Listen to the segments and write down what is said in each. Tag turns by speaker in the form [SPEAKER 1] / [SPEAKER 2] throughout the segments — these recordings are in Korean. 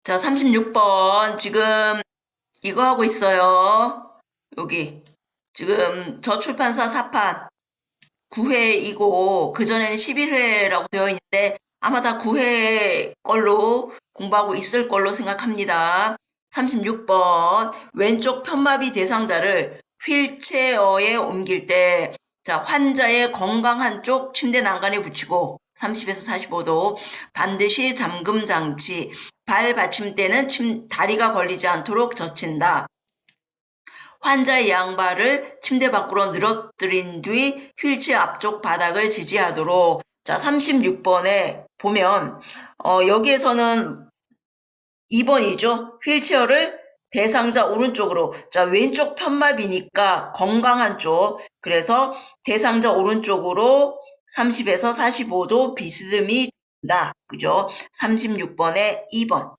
[SPEAKER 1] 자, 36번. 지금 이거 하고 있어요. 여기. 지금 저출판사 4판 9회이고, 그전에는 11회라고 되어 있는데, 아마 다 9회 걸로 공부하고 있을 걸로 생각합니다. 36번. 왼쪽 편마비 대상자를 휠체어에 옮길 때, 자, 환자의 건강한 쪽 침대 난간에 붙이고, 30에서 45도, 반드시 잠금 장치, 발 받침대는 다리가 걸리지 않도록 젖힌다. 환자의 양발을 침대 밖으로 늘어뜨린 뒤 휠체어 앞쪽 바닥을 지지하도록. 자, 36번에 보면 여기에서는 2번이죠. 휠체어를 대상자 오른쪽으로. 자, 왼쪽 편마비니까 건강한 쪽. 그래서 대상자 오른쪽으로 30에서 45도 비스듬히 다 그죠? 36번에 2번.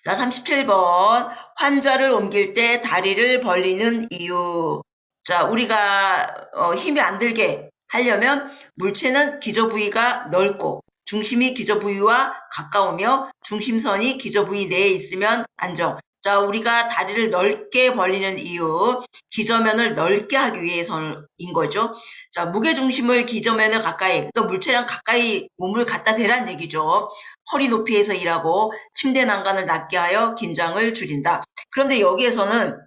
[SPEAKER 1] 자, 37번. 환자를 옮길 때 다리를 벌리는 이유. 자, 우리가 힘이 안 들게 하려면 물체는 기저 부위가 넓고 중심이 기저 부위와 가까우며 중심선이 기저 부위 내에 있으면 안정. 자, 우리가 다리를 넓게 벌리는 이유, 기저면을 넓게 하기 위해서인 거죠. 자, 무게중심을 기저면에 가까이, 그러니까 물체랑 가까이 몸을 갖다 대란 얘기죠. 허리 높이에서 일하고 침대 난간을 낮게 하여 긴장을 줄인다. 그런데 여기에서는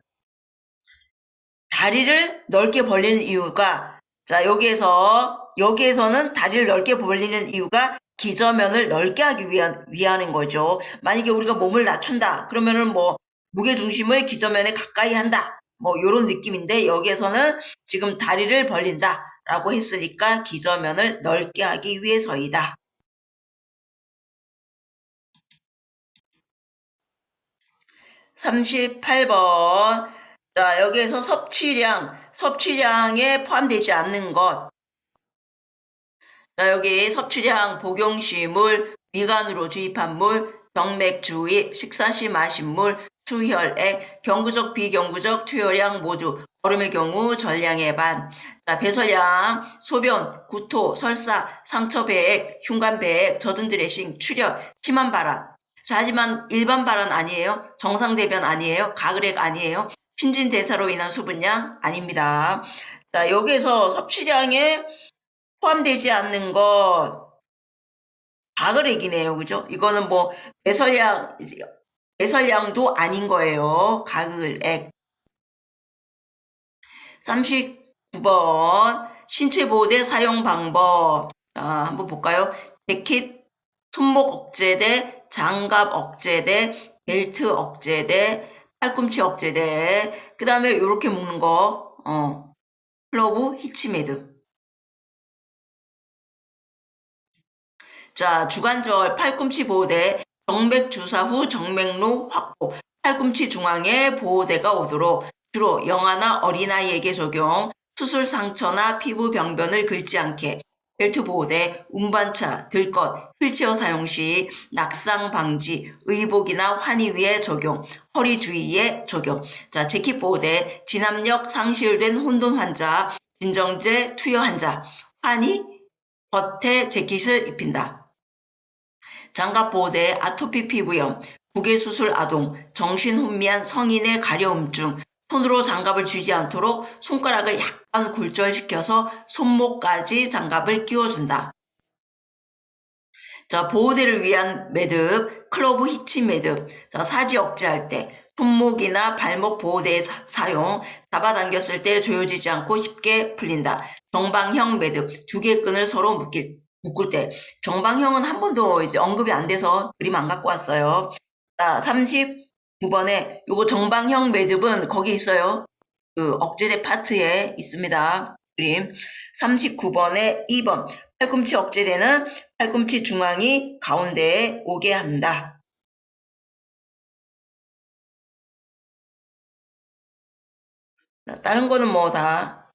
[SPEAKER 1] 다리를 넓게 벌리는 이유가, 자, 여기에서는 다리를 넓게 벌리는 이유가 기저면을 넓게 하기 위하는 거죠. 만약에 우리가 몸을 낮춘다. 그러면은 뭐, 무게중심을 기저면에 가까이 한다. 뭐, 요런 느낌인데, 여기에서는 지금 다리를 벌린다. 라고 했으니까 기저면을 넓게 하기 위해서이다. 38번. 자, 여기에서 섭취량에 포함되지 않는 것. 자, 여기 섭취량, 복용시물, 미간으로 주입한 물, 정맥 주입, 식사 시 마신 물, 투혈액, 경구적, 비경구적 투여량 모두 얼음의 경우 전량의 반. 자, 배설량, 소변, 구토, 설사, 상처 배액, 흉관 배액, 젖은 드레싱, 출혈, 심한 발한. 자, 하지만 일반 발한 아니에요. 정상 대변 아니에요. 가글액 아니에요. 신진대사로 인한 수분량 아닙니다. 자, 여기에서 섭취량에 포함되지 않는 것, 가글액이네요. 그죠? 이거는 뭐, 배설량도 아닌 거예요. 가글액. 39번, 신체보호대 사용 방법. 한번 볼까요? 재킷, 손목 억제대, 장갑 억제대, 벨트 억제대, 팔꿈치 억제대, 그 다음에 이렇게 묶는 거, 클로브 히치매드. 자, 주관절 팔꿈치 보호대, 정맥 주사 후 정맥로 확보, 팔꿈치 중앙에 보호대가 오도록 주로 영아나 어린아이에게 적용, 수술 상처나 피부 병변을 긁지 않게, 벨트 보호대, 운반차, 들것, 휠체어 사용 시 낙상 방지, 의복이나 환희 위에 적용, 허리 주위에 적용. 자, 재킷 보호대, 진압력 상실된 혼돈 환자, 진정제 투여 환자, 환희, 겉에 재킷을 입힌다. 장갑보호대, 아토피 피부염, 부계수술 아동, 정신혼미한 성인의 가려움증, 손으로 장갑을 쥐지 않도록 손가락을 약간 굴절시켜서 손목까지 장갑을 끼워준다. 자, 보호대를 위한 매듭, 클로브 히치 매듭. 자, 사지 억제할 때 손목이나 발목 보호대의 사용, 잡아당겼을 때 조여지지 않고 쉽게 풀린다. 정방형 매듭, 두 개의 끈을 서로 묶을 때. 정방형은 한 번도 이제 언급이 안 돼서 그림 안 갖고 왔어요. 자, 39번에 요거 정방형 매듭은 거기 있어요. 그 억제대 파트에 있습니다. 그림. 39번에 2번. 팔꿈치 억제대는 팔꿈치 중앙이 가운데에 오게 한다. 다른 거는 뭐 다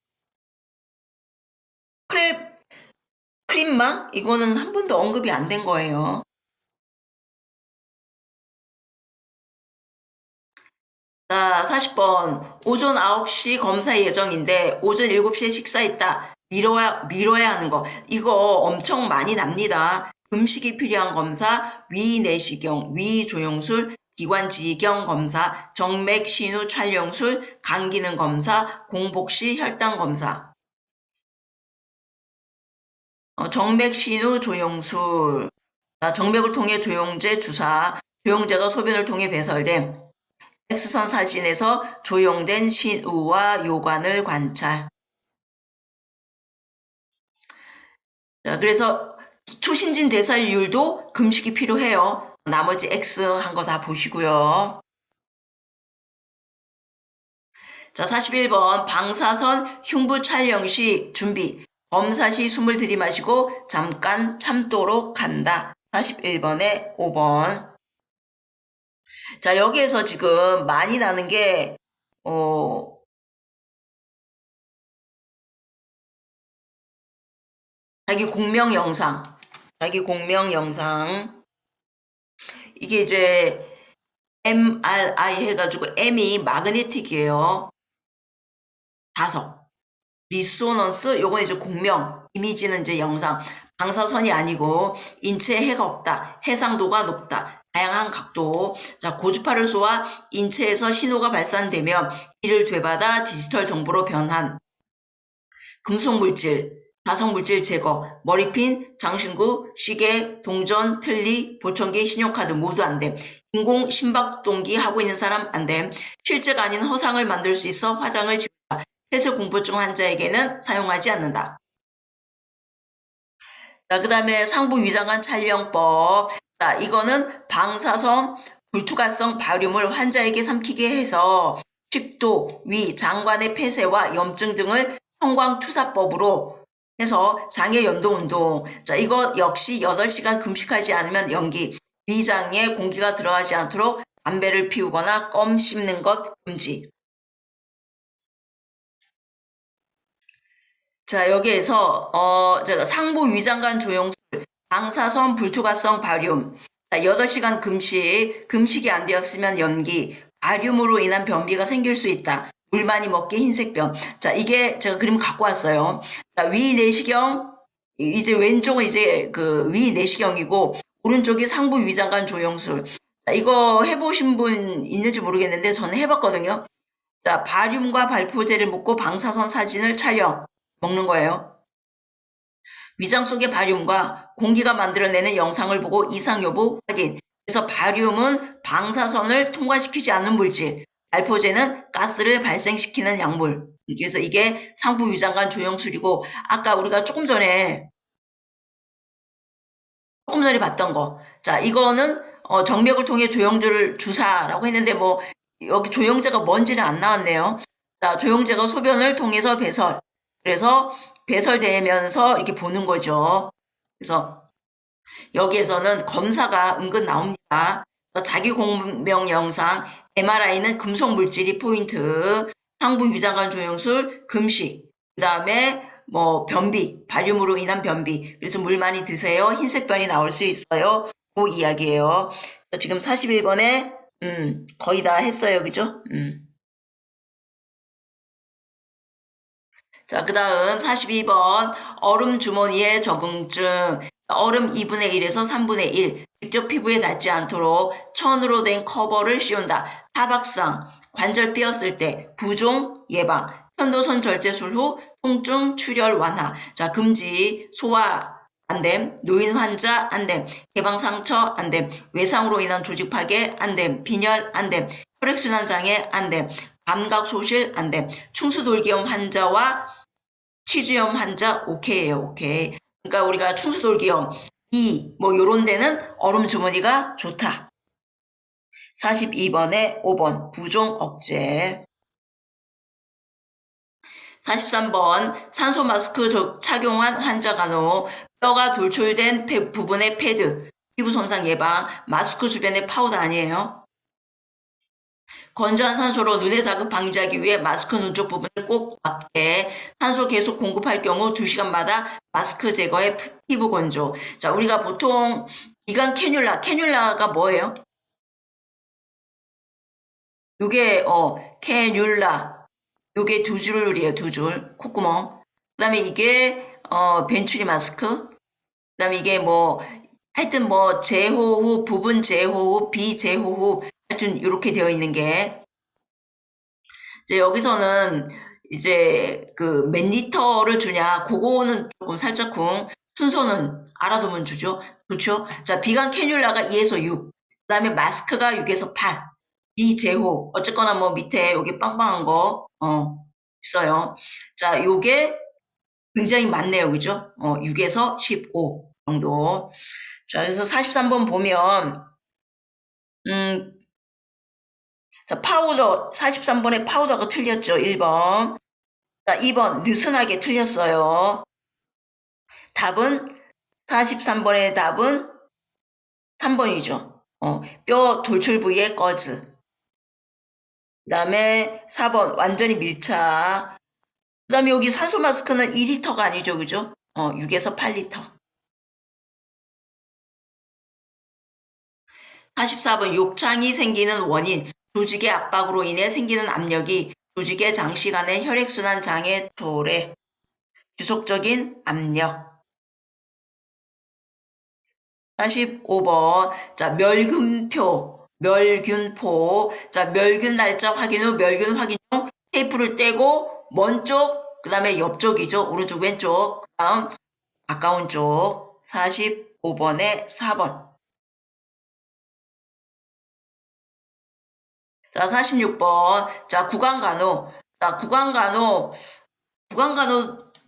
[SPEAKER 1] 크림망? 이거는 한 번도 언급이 안 된 거예요. 자, 40번. 오전 9시 검사 예정인데 오전 7시에 식사했다. 미뤄야 하는 거. 이거 엄청 많이 납니다. 금식이 필요한 검사, 위내시경, 위조영술, 기관지경 검사, 정맥 신우 촬영술, 간기능 검사, 공복시 혈당 검사. 정맥 신우 조영술, 정맥을 통해 조영제 주사, 조영제가 소변을 통해 배설됨. X선 사진에서 조영된 신우와 요관을 관찰. 자, 그래서 초신진 대사율도 금식이 필요해요. 나머지 X 한 거 다 보시고요. 자, 41번 방사선 흉부 촬영 시 준비. 검사 시 숨을 들이마시고 잠깐 참도록 한다. 41번에 5번. 자, 여기에서 지금 많이 나는 게 자기 공명 영상. 자기 공명 영상. 이게 이제 MRI 해가지고 M이 마그네틱이에요. 자석. 리소넌스, 요건 이제 공명, 이미지는 이제 영상. 방사선이 아니고 인체에 해가 없다. 해상도가 높다. 다양한 각도. 자, 고주파를 쏘아 인체에서 신호가 발산되며 이를 되받아 디지털 정보로 변한 금속물질, 자석물질 제거, 머리핀, 장신구, 시계, 동전, 틀니, 보청기, 신용카드 모두 안 됨. 인공 심박동기 하고 있는 사람 안 됨. 실제가 아닌 허상을 만들 수 있어 화장을 지운다. 폐쇄 공포증 환자에게는 사용하지 않는다. 자, 그 다음에 상부 위장관 촬영법. 자, 이거는 방사성 불투과성 바륨을 환자에게 삼키게 해서 식도, 위, 장관의 폐쇄와 염증 등을 형광투사법으로 해서 장애 연동 운동. 자, 이거 역시 8시간 금식하지 않으면 연기. 위장에 공기가 들어가지 않도록 담배를 피우거나 껌 씹는 것 금지. 자, 여기에서 제가 상부 위장관 조영술, 방사선 불투과성 바륨, 자, 8시간 금식, 금식이 안 되었으면 연기, 바륨으로 인한 변비가 생길 수 있다. 물 많이 먹기 흰색변. 자, 이게 제가 그림 갖고 왔어요. 자, 위내시경, 이제 왼쪽은 이제 그 위내시경이고 오른쪽이 상부 위장관 조영술. 자, 이거 해보신 분 있는지 모르겠는데 저는 해봤거든요. 자, 바륨과 발포제를 먹고 방사선 사진을 촬영. 먹는 거예요. 위장 속의 바륨과 공기가 만들어내는 영상을 보고 이상 여부 확인. 그래서 바륨은 방사선을 통과시키지 않는 물질, 발포제는 가스를 발생시키는 약물. 그래서 이게 상부 위장관 조영술이고 아까 우리가 조금 전에 봤던 거. 자, 이거는 정맥을 통해 조영제를 주사라고 했는데 뭐 여기 조영제가 뭔지는 안 나왔네요. 자, 조영제가 소변을 통해서 배설. 그래서 배설되면서 이렇게 보는 거죠. 그래서 여기에서는 검사가 은근 나옵니다. 자기 공명 영상, MRI는 금속 물질이 포인트, 상부 위장관 조영술, 금식, 그 다음에 뭐 변비, 바륨으로 인한 변비. 그래서 물 많이 드세요. 흰색 변이 나올 수 있어요. 그 이야기예요. 지금 41번에 거의 다 했어요. 그죠? 자, 그 다음 42번 얼음 주머니에 적응증. 얼음 2분의 1에서 3분의 1. 직접 피부에 닿지 않도록 천으로 된 커버를 씌운다. 타박상, 관절 삐었을 때, 부종 예방, 편도선 절제술 후 통증 출혈 완화. 자, 금지, 소화 안됨, 노인 환자 안됨, 개방 상처 안됨, 외상으로 인한 조직 파괴 안됨, 빈혈 안됨, 혈액순환 장애 안됨, 감각 소실 안됨, 충수돌기염 환자와 치주염 환자 오케이예요. 오케이. 그러니까 우리가 충수돌기염 뭐 요런 데는 얼음 주머니가 좋다. 42번에 5번 부종 억제. 43번 산소 마스크 착용한 환자 간호 뼈가 돌출된 부분의 패드 피부 손상 예방 마스크 주변의 파우더 아니에요. 건조한 산소로 눈의 자극 방지하기 위해 마스크 눈 쪽 부분을 꼭 막게 산소 계속 공급할 경우 2시간마다 마스크 제거에 피부 건조. 자, 우리가 보통 이관 캐뉼라가 뭐예요? 요게 캐뉼라 요게 2줄이에요. 2줄 콧구멍. 그 다음에 이게 벤츄리 마스크. 그 다음에 이게 뭐 하여튼 뭐 재호흡, 부분 재호흡, 비재호흡 하여튼 이렇게 되어 있는 게 이제 여기서는 이제 그 몇 리터를 주냐 그거는 조금 살짝쿵 순서는 알아두면 좋죠. 자, 비강 캐뉼라가 2에서 6, 그다음에 마스크가 6에서 8, 비재호흡 어쨌거나 뭐 밑에 여기 빵빵한 거 있어요. 자, 요게 굉장히 많네요, 그죠? 6에서 15 정도. 자, 그래서 43번 보면 자, 파우더 43번에 파우더가 틀렸죠. 1번. 자, 2번 느슨하게 틀렸어요. 답은 43번의 답은 3번이죠. 뼈 돌출 부위의 꺼즈. 그 다음에 4번 완전히 밀착. 그 다음에 여기 산소 마스크는 2리터가 아니죠. 그죠? 6에서 8리터. 44번 욕창이 생기는 원인. 조직의 압박으로 인해 생기는 압력이 조직의 장시간의 혈액순환 장애 초래. 지속적인 압력. 45번. 자, 멸균포. 자, 멸균 날짜 확인 후 멸균 확인 중 테이프를 떼고 먼 쪽, 그 다음에 옆쪽이죠. 오른쪽, 왼쪽. 그 다음 가까운 쪽. 45번에 4번. 자, 46번. 자, 구강간호. 자, 구강간호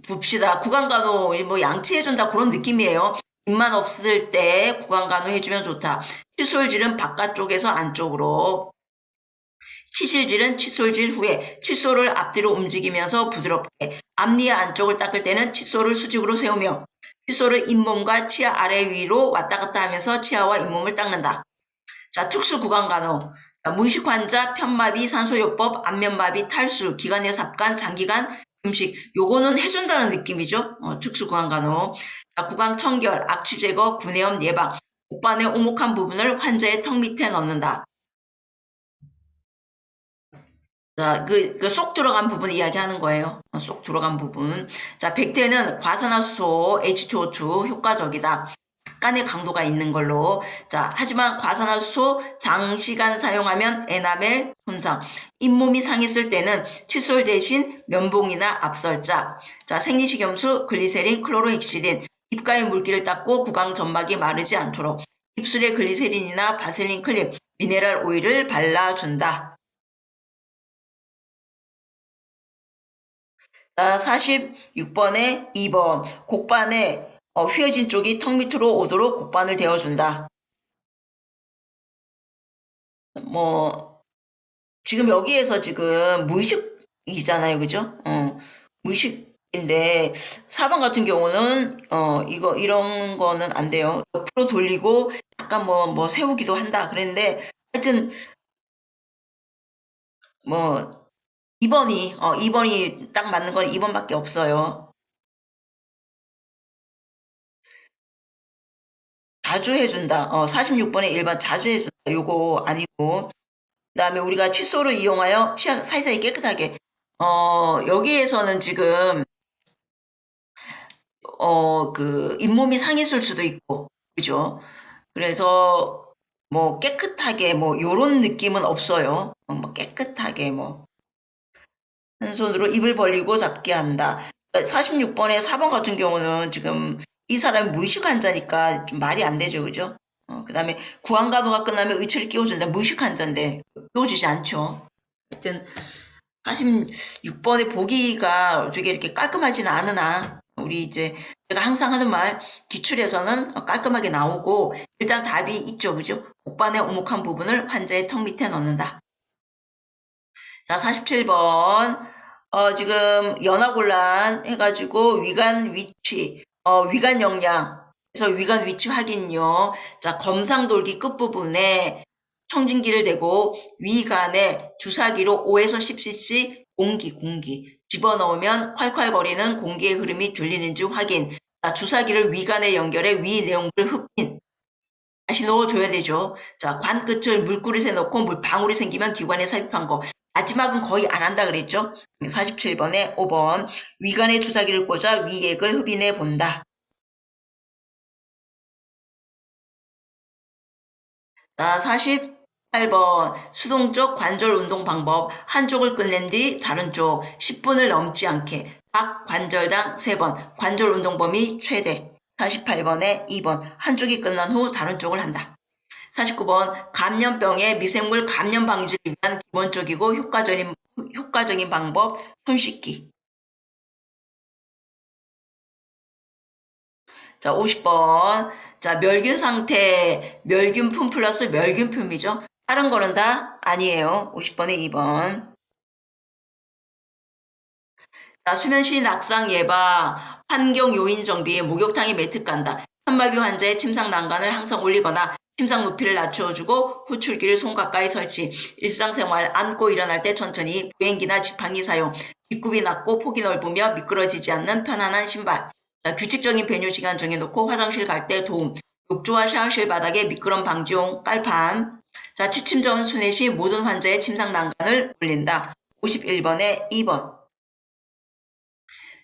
[SPEAKER 1] 봅시다. 구강간호, 뭐 양치해준다 그런 느낌이에요. 입만 없을 때 구강간호 해주면 좋다. 칫솔질은 바깥쪽에서 안쪽으로. 치실질은 칫솔질 후에 칫솔을 앞뒤로 움직이면서 부드럽게. 앞니와 안쪽을 닦을 때는 칫솔을 수직으로 세우며 칫솔을 잇몸과 치아 아래 위로 왔다 갔다 하면서 치아와 잇몸을 닦는다. 자, 특수 구강간호. 무의식 환자, 편마비, 산소요법, 안면마비, 탈수, 기관의 삽관, 장기간, 금식. 요거는 해준다는 느낌이죠. 특수 구강간호. 자, 구강 청결, 악취 제거, 구내염 예방. 복반의 오목한 부분을 환자의 턱 밑에 넣는다. 자, 쏙 들어간 부분 이야기하는 거예요. 쏙 들어간 부분. 자, 백태는 과산화수소, H2O2 효과적이다. 약간의 강도가 있는 걸로. 자, 하지만 과산화수소 장시간 사용하면 에나멜 손상. 잇몸이 상했을 때는 칫솔 대신 면봉이나 압설자. 자, 생리식염수, 글리세린, 클로로헥시딘. 입가의 물기를 닦고 구강 점막이 마르지 않도록. 입술에 글리세린이나 바셀린 크림, 미네랄 오일을 발라준다. 자, 46번에 2번. 곡반에 휘어진 쪽이 턱 밑으로 오도록 곡반을 대어준다. 뭐, 지금 여기에서 지금 무의식이잖아요. 그죠? 무의식인데, 4번 같은 경우는, 이런 거는 안 돼요. 옆으로 돌리고, 약간 뭐 세우기도 한다. 그랬는데, 하여튼, 뭐, 2번이 딱 맞는 건 2번밖에 없어요. 자주 해준다. 46번에 1번 자주 해준다. 요거 아니고. 그 다음에 우리가 칫솔을 이용하여 치아 사이사이 깨끗하게. 여기에서는 지금, 잇몸이 상했을 수도 있고, 그죠? 그래서, 뭐, 깨끗하게, 뭐, 요런 느낌은 없어요. 뭐, 깨끗하게, 뭐. 한 손으로 입을 벌리고 잡게 한다. 46번에 4번 같은 경우는 지금 이 사람이 무의식 환자니까 좀 말이 안 되죠, 그죠? 그 다음에 구강간호가 끝나면 의처를 끼워준다. 무의식 환자인데 끼워주지 않죠. 하여튼 46번의 보기가 되게 이렇게 깔끔하지는 않으나 우리 이제 제가 항상 하는 말 기출에서는 깔끔하게 나오고 일단 답이 있죠, 그죠? 곡반의 오목한 부분을 환자의 턱 밑에 넣는다. 자, 47번. 지금 연화곤란 해가지고 위관 위치, 위관 영양, 그래서 위관 위치 확인요. 자, 검상돌기 끝부분에 청진기를 대고 위관에 주사기로 5에서 10cc 공기 집어넣으면 콸콸거리는 공기의 흐름이 들리는지 확인. 자, 주사기를 위관에 연결해 위 내용물을 흡인. 다시 넣어줘야 되죠. 자, 관 끝을 물그릇에 넣고 물방울이 생기면 기관에 삽입한 거. 마지막은 거의 안 한다 그랬죠. 47번에 5번. 위관에 주사기를 꽂아 위액을 흡인해 본다. 자, 48번 수동적 관절 운동 방법. 한쪽을 끝낸 뒤 다른 쪽 10분을 넘지 않게 각 관절당 3번 관절 운동 범위 최대. 48번에 2번 한쪽이 끝난 후 다른 쪽을 한다. 49번 감염병의 미생물 감염 방지를 위한 기본적이고 효과적인 방법 손 씻기. 자, 50번. 자, 멸균 상태, 멸균품 플러스 멸균품이죠. 다른 거는 다 아니에요. 50번에 2번. 자, 수면시 낙상 예방, 환경 요인 정비, 목욕탕에 매트 깐다. 현마비 환자의 침상 난간을 항상 올리거나 침상 높이를 낮춰주고 호출기를 손 가까이 설치. 일상생활 앉고 일어날 때 천천히 보행기나 지팡이 사용. 뒷굽이 낮고 폭이 넓으며 미끄러지지 않는 편안한 신발. 자, 규칙적인 배뇨 시간 정해놓고 화장실 갈 때 도움. 욕조와 샤워실 바닥에 미끄럼 방지용 깔판. 자, 취침 전 순회 시 모든 환자의 침상 난간을 올린다. 51번에 2번.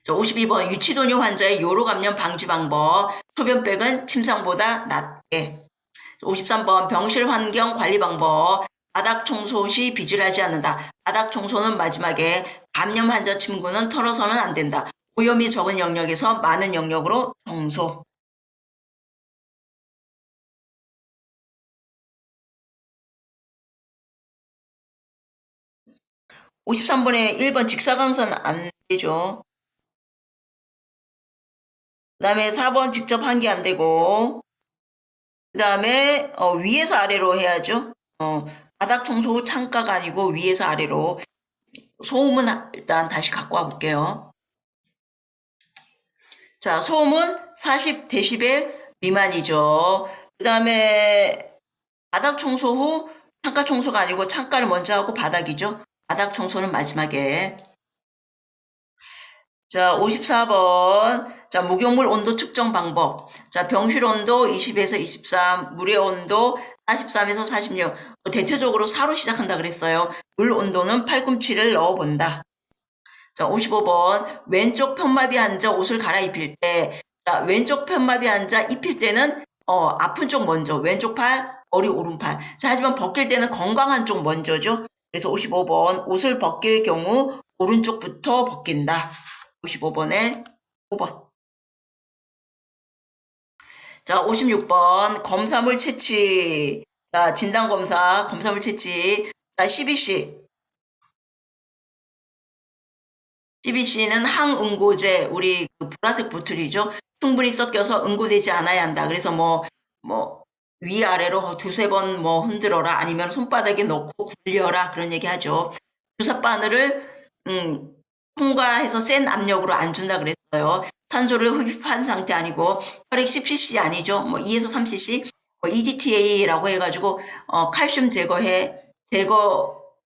[SPEAKER 1] 자, 52번 유치도뇨 환자의 요로 감염 방지 방법. 소변백은 침상보다 낮게. 53번 병실 환경 관리 방법. 바닥 청소 시 비질하지 않는다. 바닥 청소는 마지막에. 감염 환자 침구는 털어서는 안 된다. 오염이 적은 영역에서 많은 영역으로 청소. 53번에 1번 직사광선 안 되죠. 그 다음에 4번 직접 한 게 안 되고, 그 다음에 위에서 아래로 해야죠. 바닥 청소 후 창가가 아니고 위에서 아래로. 소음은 일단 다시 갖고 와 볼게요. 자, 소음은 40dB 미만이죠. 그 다음에 바닥 청소 후 창가 청소가 아니고 창가를 먼저 하고 바닥이죠. 바닥 청소는 마지막에. 자, 54번. 자, 목욕물 온도 측정 방법. 자, 병실 온도 20에서 23, 물의 온도 43에서 46. 대체적으로 4로 시작한다 그랬어요. 물 온도는 팔꿈치를 넣어본다. 자, 55번. 왼쪽 편마비 환자 옷을 갈아입힐 때. 자, 왼쪽 편마비 환자 입힐 때는 아픈 쪽 먼저. 왼쪽 팔, 머리, 오른팔. 자, 하지만 벗길 때는 건강한 쪽 먼저죠. 그래서 55번. 옷을 벗길 경우 오른쪽부터 벗긴다. 55번에 5번. 자, 56번. 검사물 채취. 자, 진단검사, 검사물 채취. 자, CBC. CBC는 항응고제, 우리 그 보라색 보틀이죠. 충분히 섞여서 응고되지 않아야 한다. 그래서 위아래로 두세 번 흔들어라. 아니면 손바닥에 넣고 굴려라. 그런 얘기 하죠. 주사 바늘을, 통과해서 센 압력으로 안 준다 그랬어요. 산소를 흡입한 상태 아니고, 혈액 10cc 아니죠. 2에서 3cc, EDTA라고 해가지고, 칼슘 제거에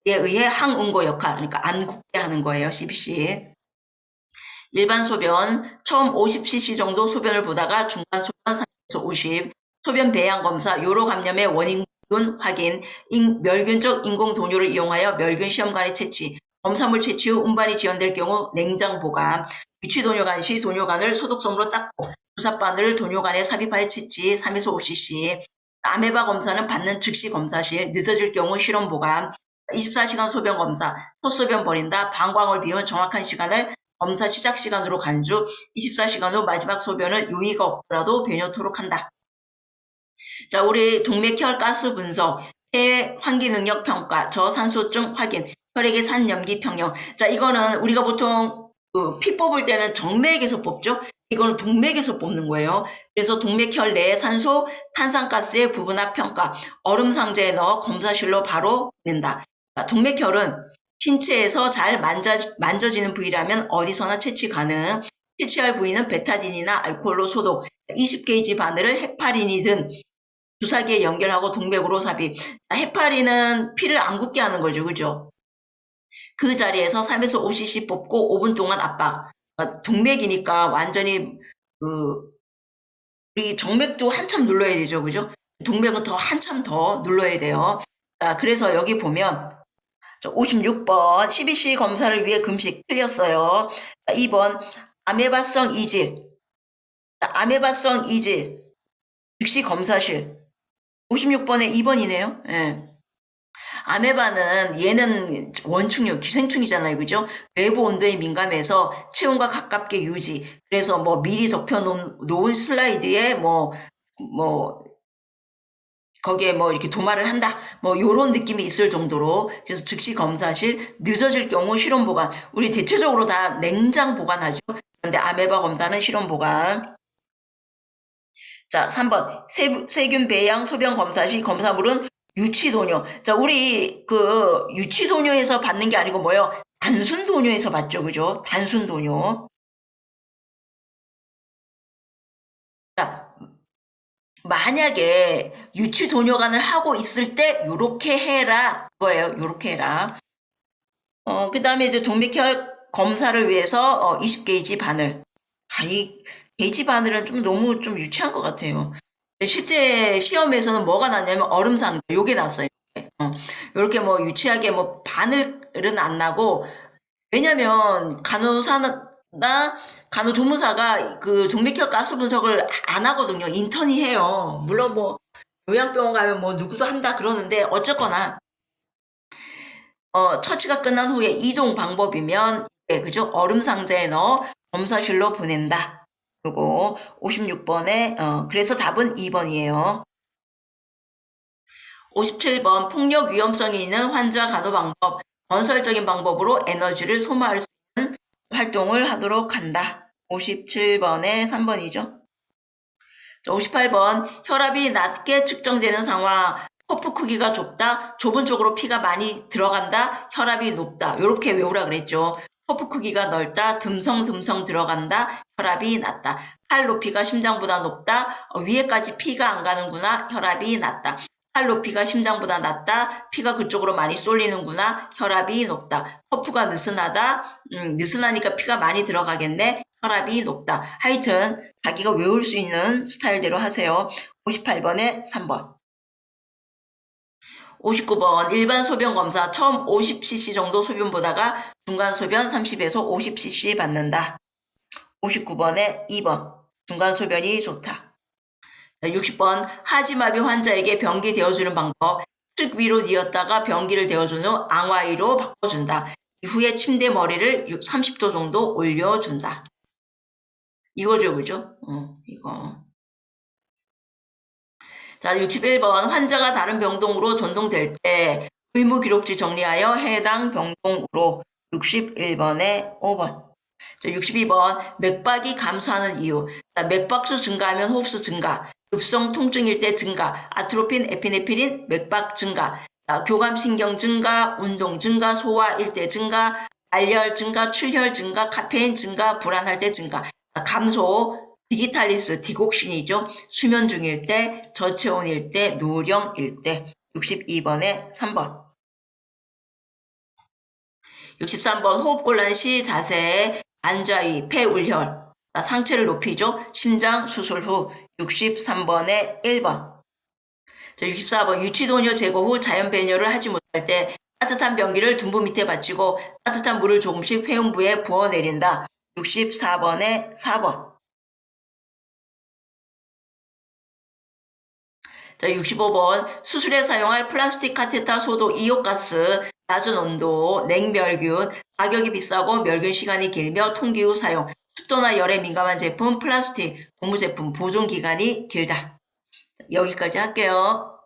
[SPEAKER 1] 의해 항응고 역할, 그러니까 안 굳게 하는 거예요. CBC. 일반 소변, 처음 50cc 정도 소변을 보다가 중간 소변 30에서 50, 소변 배양 검사, 요로 감염의 원인균 확인, 멸균적 인공도뇨를 이용하여 멸균 시험관의 채취, 검사물 채취 후 운반이 지연될 경우 냉장 보관, 유치도뇨관 시 도뇨관을 소독솜으로 닦고 주사바늘을 도뇨관에 삽입하여 채취 3에서 5cc, 아메바 검사는 받는 즉시 검사실, 늦어질 경우 실험 보관, 24시간 소변 검사, 헛소변 버린다, 방광을 비운 정확한 시간을 검사 시작 시간으로 간주, 24시간 후 마지막 소변을 요의가 없더라도 배뇨토록 한다. 자, 우리 동맥혈 가스 분석, 폐 환기 능력 평가, 저산소증 확인, 혈액의 산염기 평형. 자, 이거는 우리가 보통 피 뽑을 때는 정맥에서 뽑죠. 이거는 동맥에서 뽑는 거예요. 그래서 동맥혈 내 산소, 탄산가스의 부분합 평가, 얼음 상자에 넣어 검사실로 바로 낸다. 자, 동맥혈은 신체에서 잘 만져지는 부위라면 어디서나 채취 가능. 채취할 부위는 베타딘이나 알코올로 소독, 20게이지 바늘을 헤파린이든 주사기에 연결하고 동맥으로 삽입. 헤파린은 피를 안 굳게 하는 거죠. 그죠? 그 자리에서 3에서 5cc 뽑고 5분 동안 압박. 동맥이니까 완전히 우리 정맥도 한참 눌러야 되죠. 그죠? 동맥은 더 한참 더 눌러야 돼요. 자, 그래서 여기 보면 56번 CBC 검사를 위해 금식 틀렸어요. 2번 아메바성 이질. 아메바성 이질 즉시 검사실. 56번에 2번이네요. 예. 아메바는 얘는 원충류, 기생충이잖아요. 그죠? 외부 온도에 민감해서 체온과 가깝게 유지. 그래서 뭐 미리 덮여놓은 슬라이드에 뭐, 거기에 뭐 이렇게 도마를 한다. 뭐 요런 느낌이 있을 정도로. 그래서 즉시 검사 실, 늦어질 경우 실온 보관. 우리 대체적으로 다 냉장 보관하죠. 그런데 아메바 검사는 실온 보관. 자, 3번. 세균 배양 소변 검사 시 검사물은 유치도뇨. 자, 우리 그 유치도뇨에서 받는 게 아니고 뭐요? 단순도뇨에서 받죠. 그죠? 단순도뇨. 자, 만약에 유치도뇨관을 하고 있을 때 요렇게 해라. 그거예요. 요렇게 해라. 그 다음에 이제 동맥혈 검사를 위해서 20게이지 바늘. 이 게이지 바늘은 좀 너무 좀 유치한 것 같아요. 실제 시험에서는 뭐가 나냐면 얼음상 요게 났어요. 이렇게 뭐 유치하게 뭐 바늘은 안 나고, 왜냐면 간호사나 간호조무사가 그 동맥혈 가스 분석을 안 하거든요. 인턴이 해요. 물론 뭐 요양병원 가면 뭐 누구도 한다 그러는데 어쨌거나 처치가 끝난 후에 이동 방법이면 그죠? 얼음 상자에 넣어 검사실로 보낸다. 요거 56번에 그래서 답은 2번이에요. 57번 폭력 위험성이 있는 환자 간호 방법. 건설적인 방법으로 에너지를 소모할 수 있는 활동을 하도록 한다. 57번에 3번이죠. 58번 혈압이 낮게 측정되는 상황. 코프 크기가 좁다. 좁은 쪽으로 피가 많이 들어간다. 혈압이 높다. 이렇게 외우라 그랬죠. 코프 크기가 넓다. 듬성듬성 들어간다. 혈압이 낮다. 팔 높이가 심장보다 높다. 위에까지 피가 안 가는구나. 혈압이 낮다. 팔 높이가 심장보다 낮다. 피가 그쪽으로 많이 쏠리는구나. 혈압이 높다. 코프가 느슨하다. 느슨하니까 피가 많이 들어가겠네. 혈압이 높다. 하여튼 자기가 외울 수 있는 스타일대로 하세요. 58번에 3번. 59번 일반 소변 검사 처음 50cc 정도 소변 보다가 중간 소변 30에서 50cc 받는다. 59번에 2번 중간 소변이 좋다. 60번 하지마비 환자에게 변기 데워주는 방법. 측 위로 뉘었다가 변기를 데워준 후 앙와이로 바꿔준다. 이후에 침대 머리를 30도 정도 올려준다. 이거죠, 그죠? 이거. 자, 61번 환자가 다른 병동으로 전동될 때 의무기록지 정리하여 해당 병동으로 61번에 5번. 자, 62번 맥박이 감소하는 이유. 자, 맥박수 증가하면 호흡수 증가, 급성 통증일 때 증가, 아트로핀, 에피네피린, 맥박 증가, 자, 교감신경 증가, 운동 증가, 소화일 때 증가, 알열 증가, 출혈 증가, 카페인 증가, 불안할 때 증가. 자, 감소, 디기탈리스, 디곡신이죠. 수면 중일 때, 저체온일 때, 노령일 때. 62번에 3번. 63번 호흡곤란 시 자세, 안자위, 폐울혈, 상체를 높이죠. 심장 수술 후. 63번에 1번. 자, 64번 유치도뇨 제거 후 자연 배뇨를 하지 못할 때 따뜻한 변기를 둔부 밑에 받치고 따뜻한 물을 조금씩 회음부에 부어내린다. 64번에 4번. 자, 65번 수술에 사용할 플라스틱 카테터 소독 이온가스, 낮은 온도, 냉멸균, 가격이 비싸고 멸균 시간이 길며 통기 후 사용, 습도나 열에 민감한 제품, 플라스틱, 고무 제품, 보존 기간이 길다. 여기까지 할게요.